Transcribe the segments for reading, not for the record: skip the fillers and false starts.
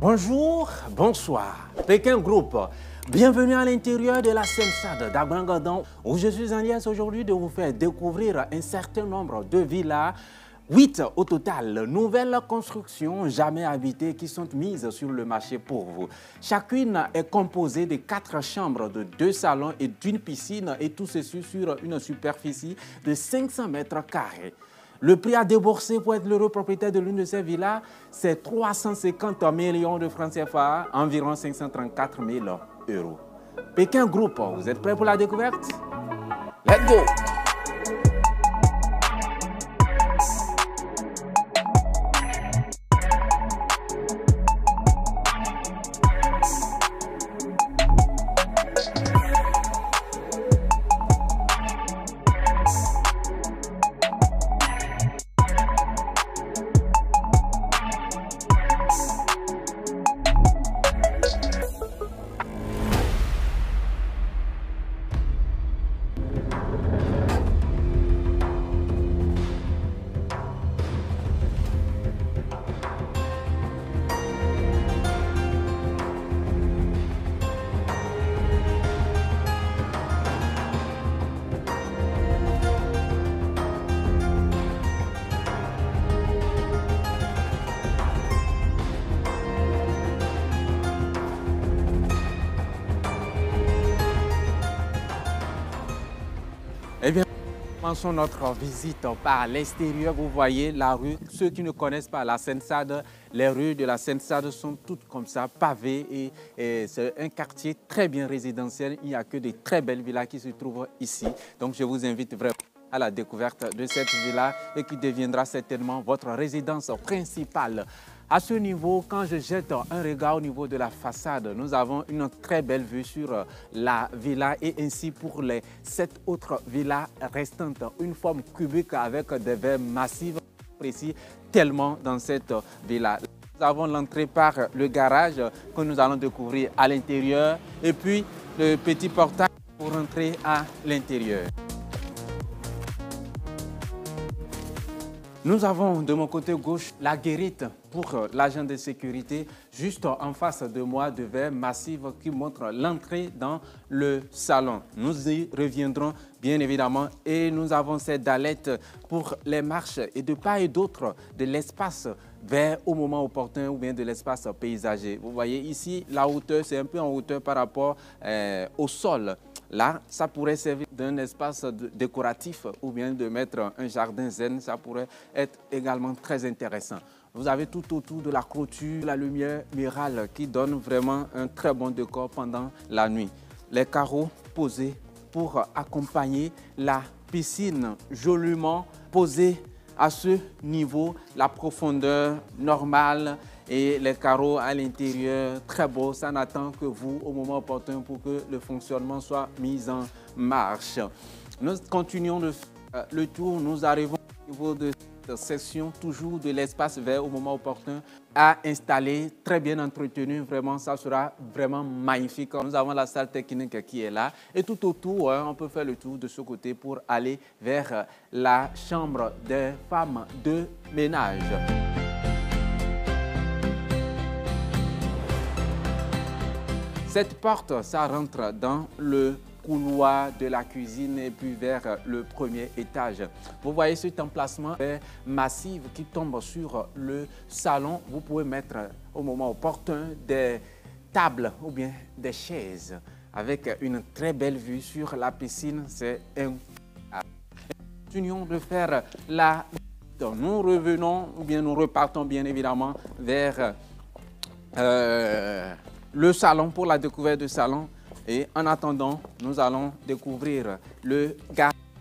Bonjour, bonsoir. Pékin Group, bienvenue à l'intérieur de la Sensade d'Agbangadon où je suis en liesse aujourd'hui de vous faire découvrir un certain nombre de villas. 8 au total, nouvelles constructions jamais habitées qui sont mises sur le marché pour vous. Chacune est composée de 4 chambres, de 2 salons et d'une piscine et tout ceci sur une superficie de 500 mètres carrés. Le prix à débourser pour être l'heureux propriétaire de l'une de ces villas, c'est 350 millions de francs CFA, environ 534 000 euros. Pékin Group, vous êtes prêts pour la découverte? Let's go! Eh bien, commençons notre visite par l'extérieur. Vous voyez la rue. Ceux qui ne connaissent pas la Sensade, les rues de la Sensade sont toutes comme ça, pavées. Et c'est un quartier très bien résidentiel. Il n'y a que des très belles villas qui se trouvent ici. Donc, je vous invite vraiment à la découverte de cette villa et qui deviendra certainement votre résidence principale. À ce niveau, quand je jette un regard au niveau de la façade, nous avons une très belle vue sur la villa et ainsi pour les 7 autres villas restantes. Une forme cubique avec des baies massives précis tellement dans cette villa. Nous avons l'entrée par le garage que nous allons découvrir à l'intérieur et puis le petit portail pour entrer à l'intérieur. Nous avons de mon côté gauche la guérite pour l'agent de sécurité. Juste en face de moi, de verres massifs qui montrent l'entrée dans le salon. Nous y reviendrons bien évidemment. Et nous avons ces dallettes pour les marches et de part et d'autre de l'espace vert au moment opportun ou bien de l'espace paysager. Vous voyez ici, la hauteur, c'est un peu en hauteur par rapport au sol. Là, ça pourrait servir d'un espace décoratif ou bien de mettre un jardin zen. Ça pourrait être également très intéressant. Vous avez tout autour de la clôture la lumière murale qui donne vraiment un très bon décor pendant la nuit. Les carreaux posés pour accompagner la piscine joliment posée à ce niveau, la profondeur normale et les carreaux à l'intérieur très beaux. Ça n'attend que vous au moment opportun pour que le fonctionnement soit mis en marche. Nous continuons de faire le tour. Nous arrivons au niveau de cette section, toujours de l'espace vert au moment opportun à installer, très bien entretenu. Vraiment, ça sera vraiment magnifique. Nous avons la salle technique qui est là. Et tout autour, on peut faire le tour de ce côté pour aller vers la chambre des femmes de ménage. Cette porte, ça rentre dans le couloir de la cuisine et puis vers le premier étage. Vous voyez cet emplacement massif qui tombe sur le salon. Vous pouvez mettre au moment opportun des tables ou bien des chaises avec une très belle vue sur la piscine. C'est un... Continuons de faire la... Nous revenons ou bien nous repartons bien évidemment vers le salon pour la découverte du salon. Et en attendant, nous allons découvrir le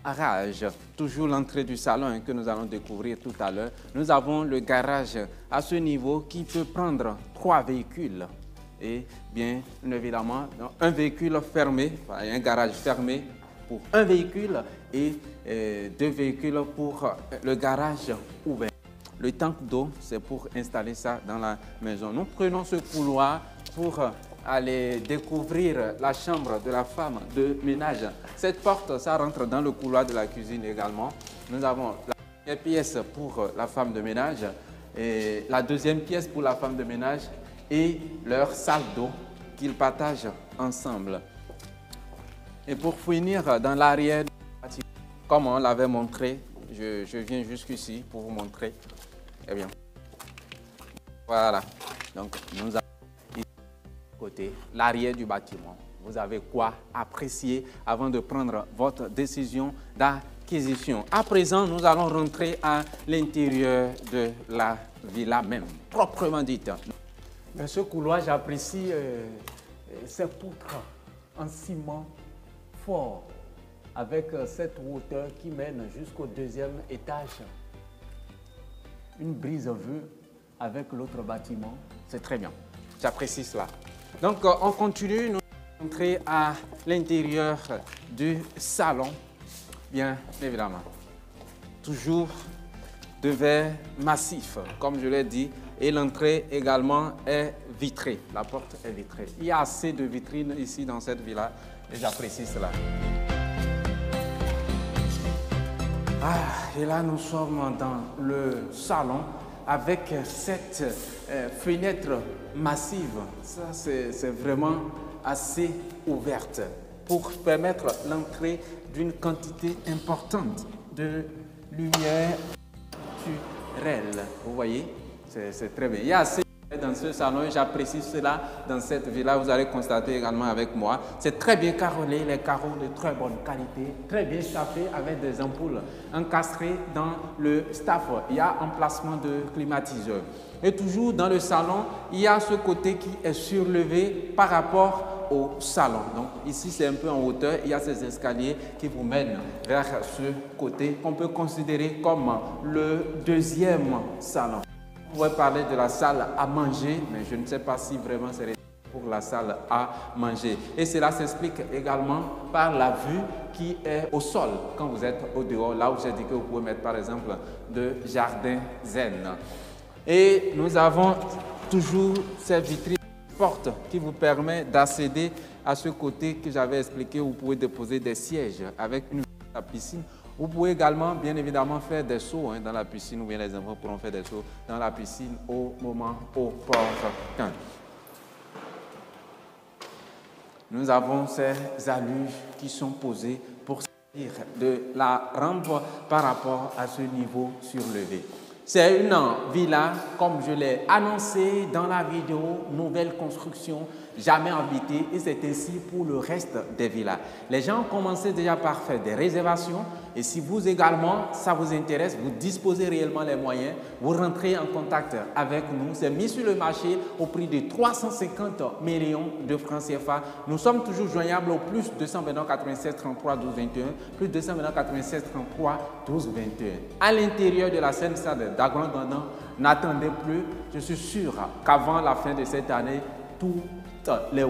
garage. Toujours l'entrée du salon que nous allons découvrir tout à l'heure. Nous avons le garage à ce niveau qui peut prendre 3 véhicules. Et bien évidemment, un véhicule fermé, un garage fermé pour un véhicule et 2 véhicules pour le garage ouvert. Le tank d'eau, c'est pour installer ça dans la maison. Nous prenons ce couloir pour aller découvrir la chambre de la femme de ménage. Cette porte, ça rentre dans le couloir de la cuisine également. Nous avons la première pièce pour la femme de ménage et la deuxième pièce pour la femme de ménage et leur salle d'eau qu'ils partagent ensemble. Et pour finir, dans l'arrière du bâtiment, comme on l'avait montré, je viens jusqu'ici pour vous montrer. Eh bien, voilà. Donc, nous avons ici, côté l'arrière du bâtiment. Vous avez quoi apprécier avant de prendre votre décision d'acquisition. À présent, nous allons rentrer à l'intérieur de la villa même, proprement dite. Mais ce couloir, j'apprécie ces poutres en ciment fort, avec cette hauteur qui mène jusqu'au deuxième étage. Une brise vue avec l'autre bâtiment, c'est très bien. J'apprécie cela. Donc, on continue, nous allons entrer à l'intérieur du salon, bien évidemment. Toujours de verre massif, comme je l'ai dit, et l'entrée également est vitrée. La porte est vitrée. Il y a assez de vitrines ici dans cette villa et j'apprécie cela. Et là, nous sommes dans le salon avec cette fenêtre massive. Ça, c'est vraiment assez ouverte pour permettre l'entrée d'une quantité importante de lumière naturelle. Vous voyez, c'est très bien. Il y a assez dans ce salon et j'apprécie cela dans cette villa. Vous allez constater également avec moi. C'est très bien carrelé, les carreaux de très bonne qualité, très bien chauffé avec des ampoules encastrées dans le staff. Il y a emplacement de climatiseur. Et toujours dans le salon, il y a ce côté qui est surlevé par rapport au salon. Donc ici, c'est un peu en hauteur. Il y a ces escaliers qui vous mènent vers ce côté qu'on peut considérer comme le deuxième salon. On pourrait parler de la salle à manger, mais je ne sais pas si vraiment c'est pour la salle à manger. Et cela s'explique également par la vue qui est au sol quand vous êtes au dehors, là où j'ai dit que vous pouvez mettre par exemple de jardin zen. Et nous avons toujours ces vitrines fortes qui vous permettent d'accéder à ce côté que j'avais expliqué où vous pouvez déposer des sièges avec une piscine. Vous pouvez également, bien évidemment, faire des sauts dans la piscine, ou bien les enfants pourront faire des sauts dans la piscine au moment opportun. Nous avons ces alluges qui sont posées pour servir de la rampe par rapport à ce niveau surlevé. C'est une villa, comme je l'ai annoncé dans la vidéo, nouvelle construction, jamais habitée, et c'est ainsi pour le reste des villas. Les gens ont commencé déjà par faire des réservations et si vous également, ça vous intéresse, vous disposez réellement les moyens, vous rentrez en contact avec nous. C'est mis sur le marché au prix de 350 millions de francs CFA. Nous sommes toujours joignables au plus 229 96 33 12 21, plus 229 96 33 12 21. À l'intérieur de la Seine-Sade d'Agrandon, n'attendez plus. Je suis sûr qu'avant la fin de cette année, toutes les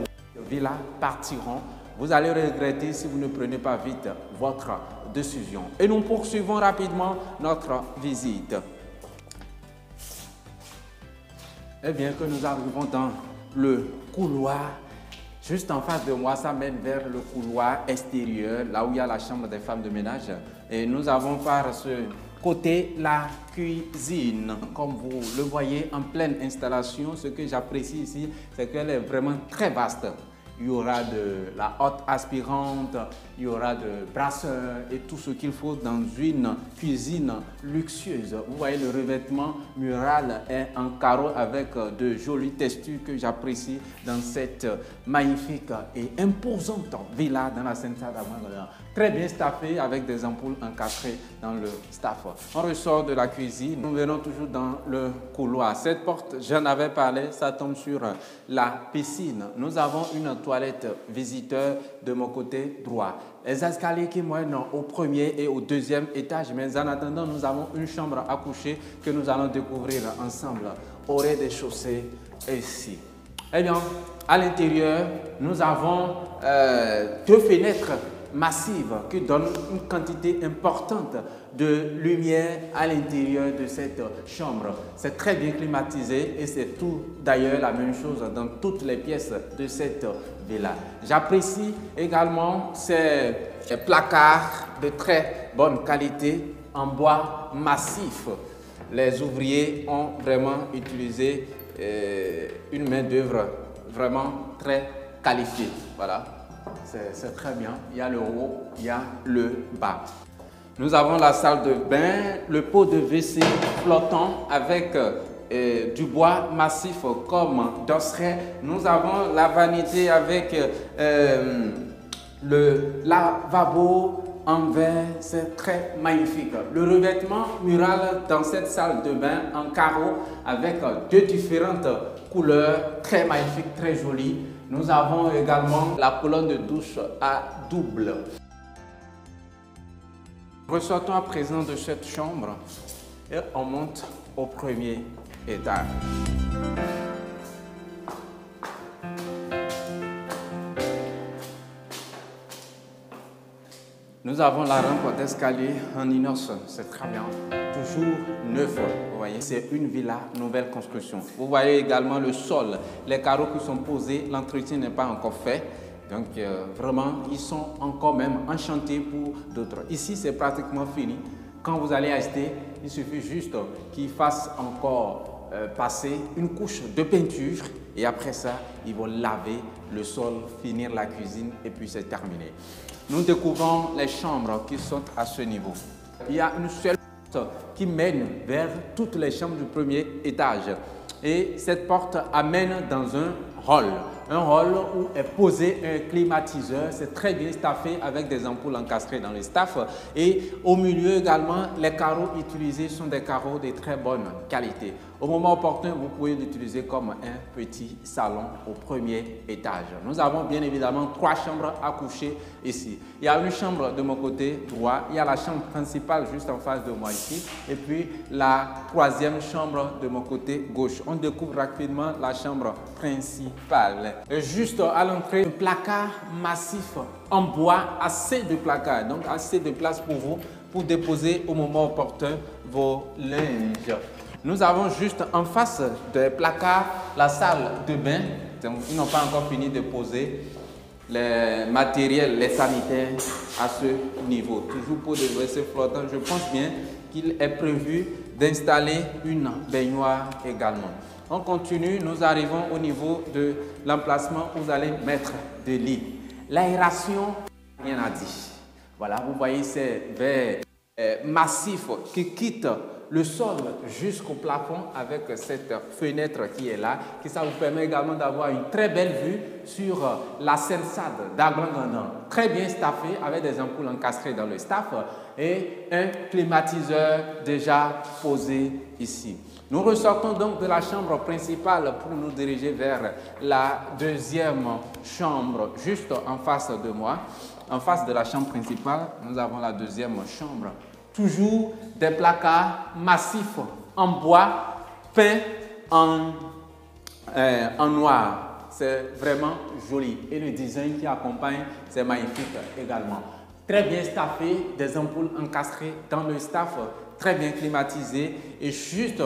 villas partiront. Vous allez regretter si vous ne prenez pas vite votre décision. Et nous poursuivons rapidement notre visite. Eh bien que nous arrivons dans le couloir, juste en face de moi, ça mène vers le couloir extérieur, là où il y a la chambre des femmes de ménage. Et nous avons par ce côté la cuisine. Comme vous le voyez en pleine installation, ce que j'apprécie ici, c'est qu'elle est vraiment très vaste. Il y aura de la haute aspirante, il y aura de brasseurs et tout ce qu'il faut dans une cuisine luxueuse. Vous voyez, le revêtement mural est en carreau avec de jolies textures que j'apprécie dans cette magnifique et imposante villa dans la Seine-Sade. Très bien staffée avec des ampoules encastrées dans le staff. On ressort de la cuisine, nous venons toujours dans le couloir. Cette porte, j'en avais parlé, ça tombe sur la piscine. Nous avons une toilette visiteur de mon côté droit. Les escaliers qui mènent au premier et au deuxième étage, mais en attendant, nous avons une chambre à coucher que nous allons découvrir ensemble au rez-de-chaussée ici. Eh bien, à l'intérieur, nous avons deux fenêtres massive qui donne une quantité importante de lumière à l'intérieur de cette chambre. C'est très bien climatisé et c'est tout d'ailleurs la même chose dans toutes les pièces de cette villa. J'apprécie également ces placards de très bonne qualité en bois massif. Les ouvriers ont vraiment utilisé une main-d'œuvre vraiment très qualifiée. Voilà, c'est très bien. Il y a le haut, il y a le bas. Nous avons la salle de bain, le pot de WC flottant avec du bois massif comme d'osserait. Nous avons la vanité avec le lavabo en verre, c'est très magnifique. Le revêtement mural dans cette salle de bain en carreau avec deux différentes couleurs, très magnifiques, très jolies. Nous avons également la colonne de douche à double. Ressortons à présent de cette chambre et on monte au premier étage. Nous avons la rampe d'escalier en inox, c'est très bien, toujours neuf, vous voyez, c'est une villa nouvelle construction. Vous voyez également le sol, les carreaux qui sont posés, l'entretien n'est pas encore fait. Donc vraiment, ils sont encore même en chantier pour d'autres. Ici, c'est pratiquement fini. Quand vous allez acheter, il suffit juste qu'ils fassent encore passer une couche de peinture et après ça, ils vont laver le sol, finir la cuisine et puis c'est terminé. Nous découvrons les chambres qui sont à ce niveau. Il y a une seule porte qui mène vers toutes les chambres du premier étage. Et cette porte amène dans un hall. Un hall où est posé un climatiseur. C'est très bien staffé avec des ampoules encastrées dans le staff. Et au milieu également, les carreaux utilisés sont des carreaux de très bonne qualité. Au moment opportun, vous pouvez l'utiliser comme un petit salon au premier étage. Nous avons bien évidemment 3 chambres à coucher ici. Il y a une chambre de mon côté droit, il y a la chambre principale juste en face de moi ici, et puis la 3e chambre de mon côté gauche. On découvre rapidement la chambre principale. Et juste à l'entrée, un placard massif en bois, assez de placards, donc assez de place pour vous pour déposer au moment opportun vos linges. Nous avons juste en face des placards la salle de bain. Donc, ils n'ont pas encore fini de poser les matériels, les sanitaires à ce niveau. Toujours pour des WC flottants, je pense bien qu'il est prévu d'installer une baignoire également. On continue, nous arrivons au niveau de l'emplacement où vous allez mettre des lits. L'aération, rien à dire. Voilà, vous voyez ces verres massifs qui quittent le sol jusqu'au plafond avec cette fenêtre qui est là, qui ça vous permet également d'avoir une très belle vue sur la Seine-Sade d'Aglangandan, très bien staffé avec des ampoules encastrées dans le staff et un climatiseur déjà posé ici. Nous ressortons donc de la chambre principale pour nous diriger vers la 2e chambre juste en face de moi. En face de la chambre principale, nous avons la 2e chambre. Toujours des placards massifs en bois peints en noir. C'est vraiment joli. Et le design qui accompagne, c'est magnifique également. Très bien staffé, des ampoules encastrées dans le staff, très bien climatisé. Et juste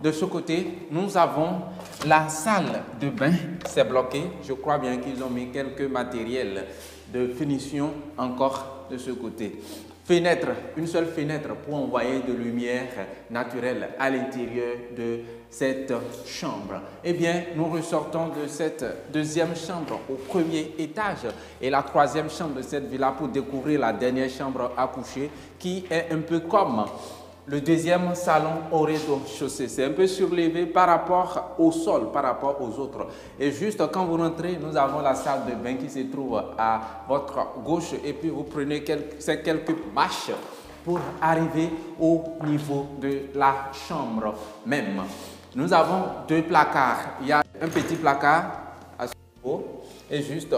de ce côté, nous avons la salle de bain. C'est bloqué. Je crois bien qu'ils ont mis quelques matériels de finition encore de ce côté. Fenêtre, une seule fenêtre pour envoyer de lumière naturelle à l'intérieur de cette chambre. Eh bien, nous ressortons de cette 2e chambre au premier étage et la 3e chambre de cette villa pour découvrir la dernière chambre à coucher qui est un peu comme le 2e salon au rez-de-chaussée. C'est un peu surlevé par rapport au sol, par rapport aux autres. Et juste quand vous rentrez, nous avons la salle de bain qui se trouve à votre gauche. Et puis vous prenez quelques marches pour arriver au niveau de la chambre même. Nous avons 2 placards. Il y a un petit placard à ce niveau et juste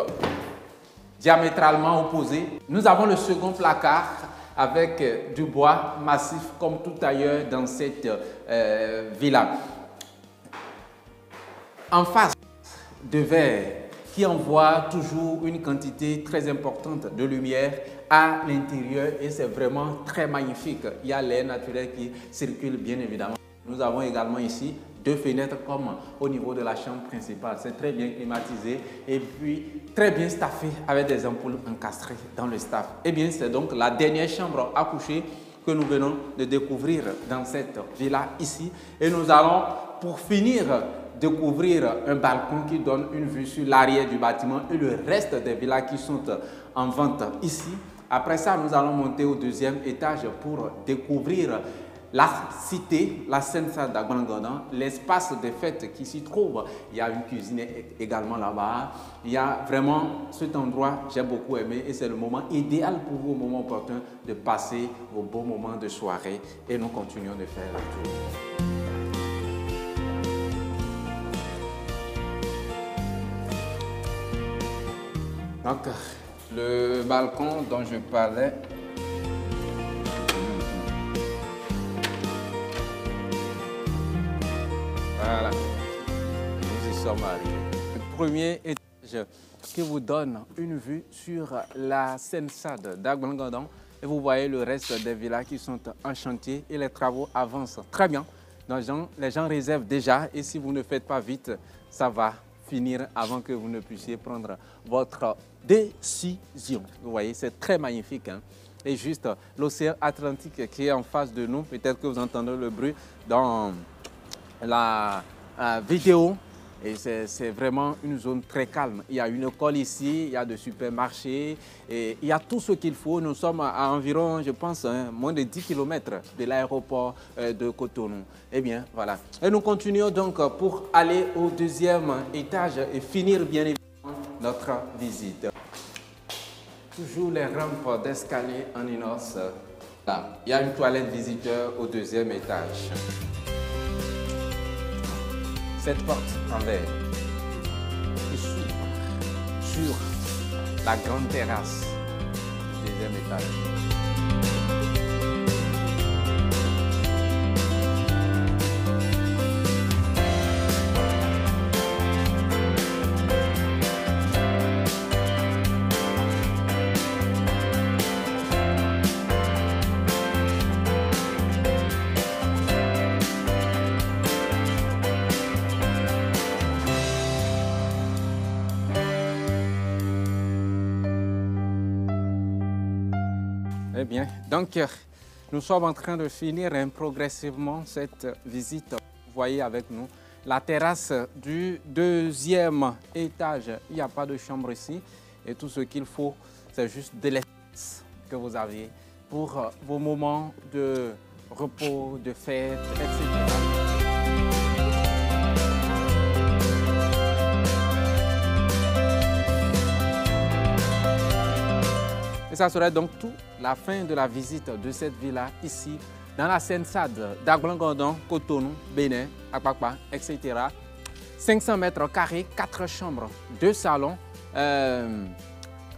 diamétralement opposé. Nous avons le second placard avec du bois massif comme tout ailleurs dans cette villa. En face de verre qui envoie toujours une quantité très importante de lumière à l'intérieur et c'est vraiment très magnifique. Il y a l'air naturel qui circule bien évidemment. Nous avons également ici 2 fenêtres comme au niveau de la chambre principale. C'est très bien climatisé et puis très bien staffé avec des ampoules encastrées dans le staff. Et bien c'est donc la dernière chambre à coucher que nous venons de découvrir dans cette villa ici. Et nous allons, pour finir, découvrir un balcon qui donne une vue sur l'arrière du bâtiment et le reste des villas qui sont en vente ici. Après ça, nous allons monter au deuxième étage pour découvrir la cité, la Seine-Salle d'Agbangodan, l'espace de fête qui s'y trouve. Il y a une cuisine également là-bas. Il y a vraiment cet endroit, j'ai beaucoup aimé et c'est le moment idéal pour vous, au moment opportun, de passer vos beaux moments de soirée et nous continuons de faire la tour. Donc, le balcon dont je parlais, voilà, nous y sommes arrivés. Le premier étage qui vous donne une vue sur la Seine-Salle d'Agbangodan et vous voyez le reste des villas qui sont en chantier et les travaux avancent très bien. Donc, les gens réservent déjà et si vous ne faites pas vite, ça va finir avant que vous ne puissiez prendre votre décision. Vous voyez, c'est très magnifique. Hein? Et juste l'océan Atlantique qui est en face de nous, peut-être que vous entendez le bruit dans la vidéo. Et c'est vraiment une zone très calme. Il y a une école ici, il y a des supermarchés, et il y a tout ce qu'il faut. Nous sommes à environ, je pense, moins de 10 km de l'aéroport de Cotonou. Eh bien, voilà. Et nous continuons donc pour aller au deuxième étage et finir bien évidemment notre visite. Toujours les rampes d'escalier en inox. Là, il y a une toilette visiteur au deuxième étage. Cette porte en verre qui s'ouvre sur la grande terrasse du deuxième étage. Eh bien, donc nous sommes en train de finir progressivement cette visite. Vous voyez avec nous la terrasse du deuxième étage. Il n'y a pas de chambre ici et tout ce qu'il faut, c'est juste de l'espace que vous avez pour vos moments de repos, de fête, etc. Et ça serait donc tout la fin de la visite de cette villa ici, dans la Seine-Salle d'Agbangodan, Cotonou, Bénin, Akpakpa, etc. 500 mètres carrés, 4 chambres, 2 salons,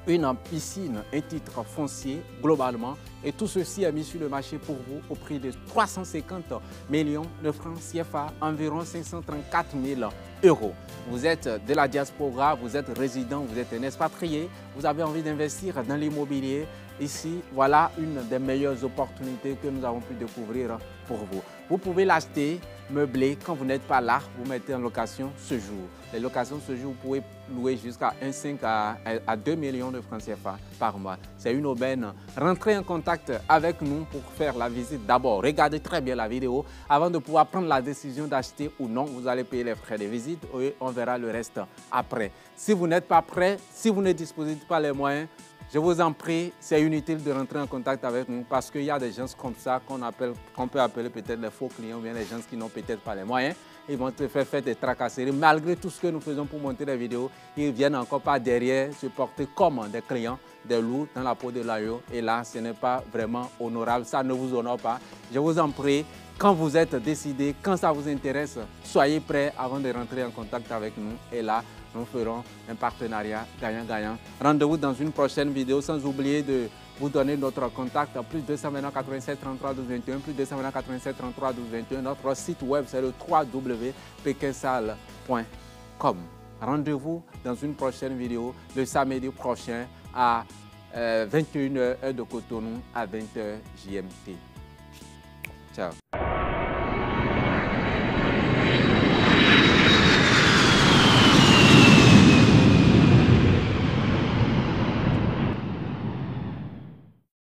une piscine, un titre foncier globalement. Et tout ceci est mis sur le marché pour vous au prix de 350 millions de francs CFA, environ 534 000 euros. Vous êtes de la diaspora, vous êtes résident, vous êtes un expatrié, vous avez envie d'investir dans l'immobilier. Ici, voilà une des meilleures opportunités que nous avons pu découvrir pour vous. Vous pouvez l'acheter meublé. Quand vous n'êtes pas là, vous mettez en location ce jour. Les locations ce jour, vous pouvez louer jusqu'à 1,5 à 2 millions de francs CFA par mois. C'est une aubaine. Rentrez en contact avec nous pour faire la visite. D'abord, regardez très bien la vidéo avant de pouvoir prendre la décision d'acheter ou non. Vous allez payer les frais de visite et on verra le reste après. Si vous n'êtes pas prêt, si vous ne disposez pas les moyens, je vous en prie, c'est inutile de rentrer en contact avec nous parce qu'il y a des gens comme ça qu'on peut appeler peut-être les faux clients ou bien les gens qui n'ont peut-être pas les moyens. Ils vont te faire des tracasseries. Malgré tout ce que nous faisons pour monter les vidéos, ils viennent encore pas derrière se porter comme des clients, des loups dans la peau de l'agneau. Et là, ce n'est pas vraiment honorable. Ça ne vous honore pas. Je vous en prie, quand vous êtes décidé, quand ça vous intéresse, soyez prêts avant de rentrer en contact avec nous. Et là, nous ferons un partenariat gagnant-gagnant. Rendez-vous dans une prochaine vidéo sans oublier de vous donner notre contact plus 229 87 33 12 21 plus 229 87 33 12 21. Notre site web c'est le www.pekinsal.com. Rendez-vous dans une prochaine vidéo le samedi prochain à 21h heure de Cotonou à 20h GMT. Ciao.